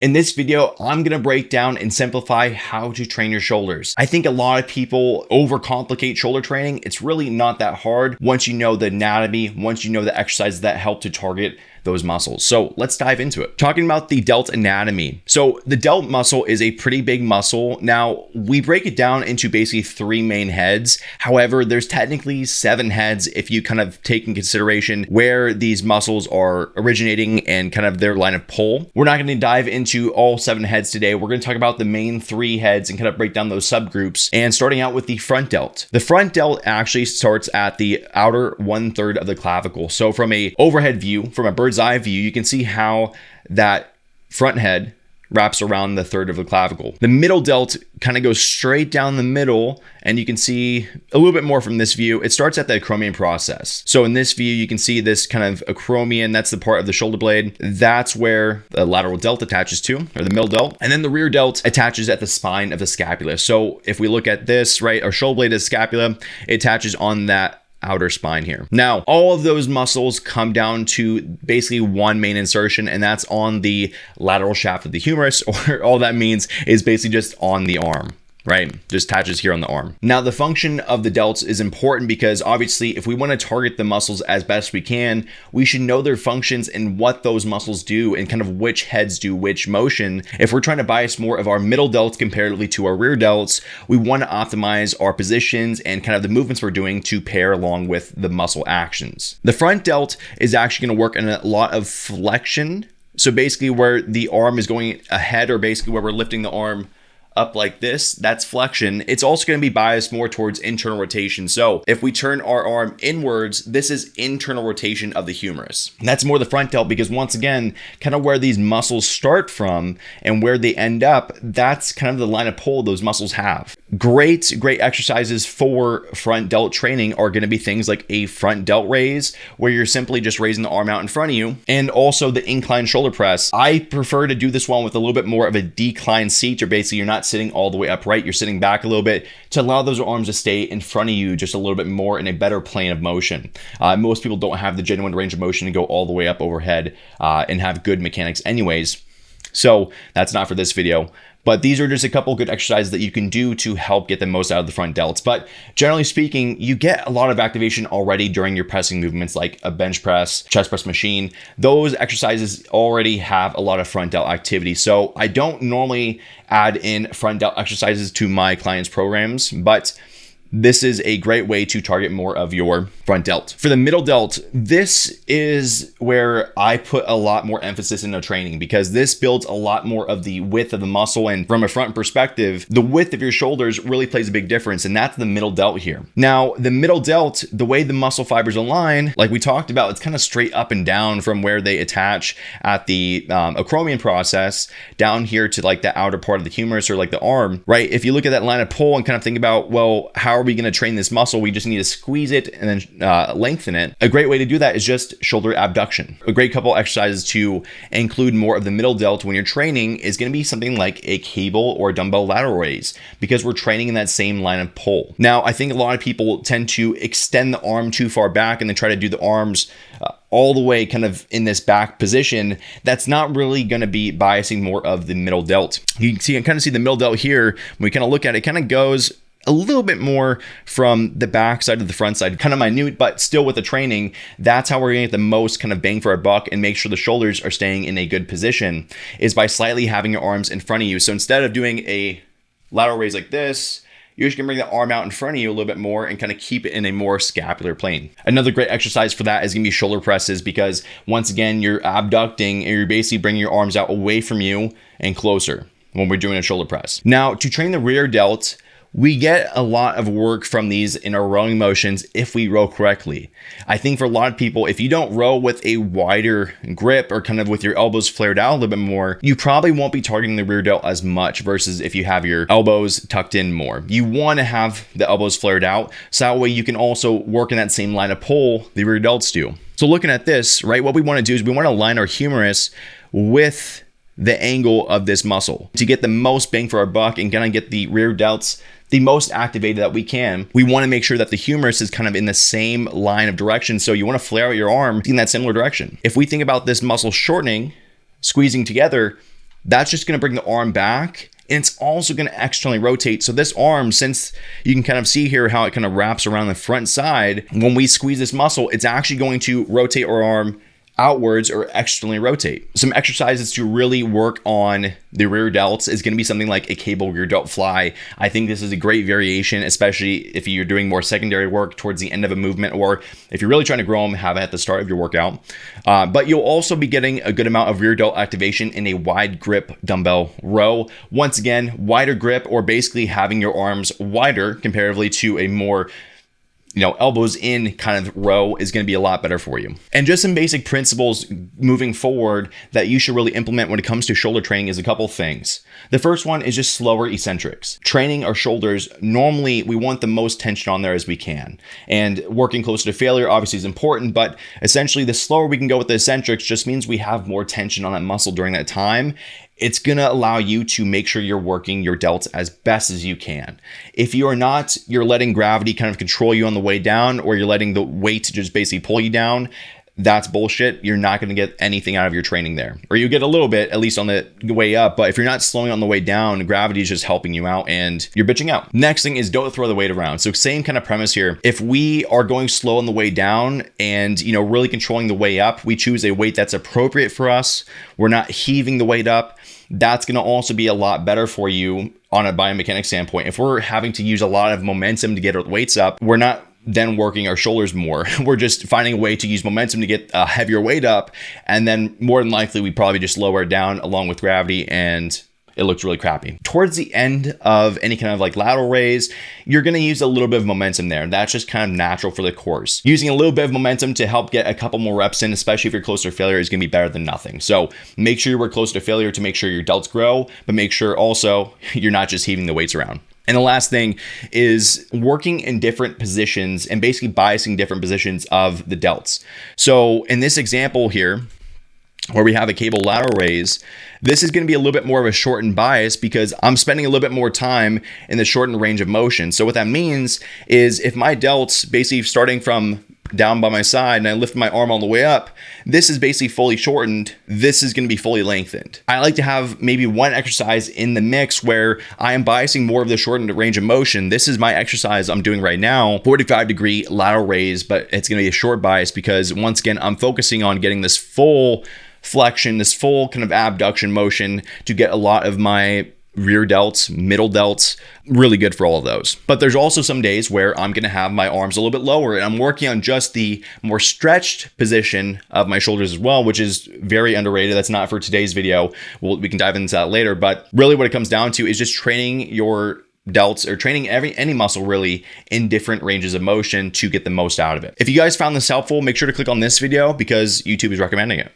In this video, I'm going to break down and simplify how to train your shoulders. I think a lot of people overcomplicate shoulder training. It's really not that hard once you know the anatomy, once you know the exercises that help to target those muscles. So let's dive into it. Talking about the delt anatomy. So the delt muscle is a pretty big muscle. Now we break it down into basically 3 main heads. However, there's technically 7 heads if you kind of take in consideration where these muscles are originating and kind of their line of pull. We're not going to dive into all 7 heads today. We're going to talk about the main 3 heads and kind of break down those subgroups. And starting out with the front delt. The front delt actually starts at the outer 1/3 of the clavicle. So from a overhead view, from a bird's eye view, you can see how that front head wraps around the 1/3 of the clavicle. The middle delt kind of goes straight down the middle, and you can see a little bit more from this view. It starts at the acromion process. So in this view, you can see this kind of acromion, that's the part of the shoulder blade. That's where the lateral delt attaches to, or the middle delt. And then the rear delt attaches at the spine of the scapula. So if we look at this, right, our shoulder blade is scapula, it attaches on that outer spine here. Now, all of those muscles come down to basically one main insertion, and that's on the lateral shaft of the humerus, or all that means is basically just on the arm. Right? Just attaches here on the arm. Now, the function of the delts is important because obviously if we want to target the muscles as best we can, we should know their functions and what those muscles do and kind of which heads do which motion. If we're trying to bias more of our middle delts comparatively to our rear delts, we want to optimize our positions and kind of the movements we're doing to pair along with the muscle actions. The front delt is actually going to work in a lot of flexion. So basically where the arm is going ahead, or basically where we're lifting the arm up like this, that's flexion. It's also going to be biased more towards internal rotation. So if we turn our arm inwards, this is internal rotation of the humerus. And that's more the front delt because once again, kind of where these muscles start from and where they end up, that's kind of the line of pull those muscles have. Great exercises for front delt training are going to be things like a front delt raise, where you're simply just raising the arm out in front of you, and also the incline shoulder press. I prefer to do this one with a little bit more of a declined seat, or basically you're not sitting all the way upright, you're sitting back a little bit to allow those arms to stay in front of you just a little bit more in a better plane of motion. Most people don't have the genuine range of motion to go all the way up overhead and have good mechanics anyways. So that's not for this video. But these are just a couple good exercises that you can do to help get the most out of the front delts. But generally speaking, you get a lot of activation already during your pressing movements, like a bench press, chest press machine. Those exercises already have a lot of front delt activity. So I don't normally add in front delt exercises to my clients' programs, but this is a great way to target more of your front delt. For the middle delt, this is where I put a lot more emphasis into training because this builds a lot more of the width of the muscle. And from a front perspective, the width of your shoulders really plays a big difference. And that's the middle delt here. Now, the middle delt, the way the muscle fibers align, like we talked about, it's kind of straight up and down from where they attach at the acromion process down here to like the outer part of the humerus or like the arm, right? If you look at that line of pull and kind of think about, well, how are we going to train this muscle? We just need to squeeze it and then lengthen it. A great way to do that is just shoulder abduction. A great couple exercises to include more of the middle delt when you're training is going to be something like a cable or dumbbell lateral raise, because we're training in that same line of pull. Now, I think a lot of people tend to extend the arm too far back and then try to do the arms all the way kind of in this back position. That's not really going to be biasing more of the middle delt. You can kind of see the middle delt here. When we kind of look at it, kind of goes a little bit more from the back side to the front side, kind of minute, but still with the training, that's how we're going to get the most kind of bang for our buck and make sure the shoulders are staying in a good position, is by slightly having your arms in front of you. So instead of doing a lateral raise like this, you're just gonna bring the arm out in front of you a little bit more and kind of keep it in a more scapular plane. Another great exercise for that is gonna be shoulder presses, because once again, you're abducting and you're basically bringing your arms out away from you and closer when we're doing a shoulder press. Now, to train the rear delt, we get a lot of work from these in our rowing motions if we row correctly. I think for a lot of people, if you don't row with a wider grip or kind of with your elbows flared out a little bit more, you probably won't be targeting the rear delt as much versus if you have your elbows tucked in more. You want to have the elbows flared out, so that way you can also work in that same line of pull the rear delts do. So looking at this, right, what we want to do is we want to align our humerus with the angle of this muscle to get the most bang for our buck and kind of get the rear delts the most activated that we can. We want to make sure that the humerus is kind of in the same line of direction. So you want to flare out your arm in that similar direction. If we think about this muscle shortening, squeezing together, That's just going to bring the arm back, and it's also going to externally rotate. So this arm, since you can kind of see here how it kind of wraps around the front side, when we squeeze this muscle, it's actually going to rotate our arm outwards or externally rotate. Some exercises to really work on the rear delts is going to be something like a cable rear delt fly. I think this is a great variation, especially if you're doing more secondary work towards the end of a movement, or if you're really trying to grow them, have it at the start of your workout. But you'll also be getting a good amount of rear delt activation in a wide grip dumbbell row. Once again, wider grip, or basically having your arms wider comparatively to a more elbows in kind of row, is going to be a lot better for you. And just some basic principles moving forward that you should really implement when it comes to shoulder training is a couple things. The first one is just slower eccentrics. Training our shoulders, normally we want the most tension on there as we can. And working closer to failure obviously is important, but essentially the slower we can go with the eccentrics just means we have more tension on that muscle during that time. It's going to allow you to make sure you're working your delts as best as you can. If you are not, you're letting gravity kind of control you on the way down, or you're letting the weight just basically pull you down, that's bullshit. You're not going to get anything out of your training there. Or you get a little bit, at least on the way up, but if you're not slowing on the way down, gravity is just helping you out and you're bitching out. Next thing is don't throw the weight around. So same kind of premise here. If we are going slow on the way down and, really controlling the way up, we choose a weight that's appropriate for us. We're not heaving the weight up. That's going to also be a lot better for you on a biomechanics standpoint. If we're having to use a lot of momentum to get our weights up, we're not then working our shoulders more. We're just finding a way to use momentum to get a heavier weight up. And then more than likely, we probably just lower it down along with gravity, and it looks really crappy. Towards the end of any kind of like lateral raise, you're going to use a little bit of momentum there. That's just kind of natural for the course. Using a little bit of momentum to help get a couple more reps in, especially if you're close to failure, is going to be better than nothing. So make sure you were close to failure to make sure your delts grow, but make sure also you're not just heaving the weights around. And the last thing is working in different positions and basically biasing different positions of the delts. So in this example here, where we have a cable lateral raise, this is going to be a little bit more of a shortened bias because I'm spending a little bit more time in the shortened range of motion. So what that means is if my delts basically starting from down by my side and I lift my arm all the way up, this is basically fully shortened. This is going to be fully lengthened. I like to have maybe one exercise in the mix where I am biasing more of the shortened range of motion. This is my exercise I'm doing right now, 45-degree lateral raise, but it's going to be a short bias because once again, I'm focusing on getting this full flexion, this full kind of abduction motion to get a lot of my rear delts, middle delts, really good for all of those. But there's also some days where I'm going to have my arms a little bit lower and I'm working on just the more stretched position of my shoulders as well, which is very underrated. That's not for today's video. We can dive into that later. But really what it comes down to is just training your delts, or training any muscle really in different ranges of motion to get the most out of it. If you guys found this helpful, make sure to click on this video because YouTube is recommending it.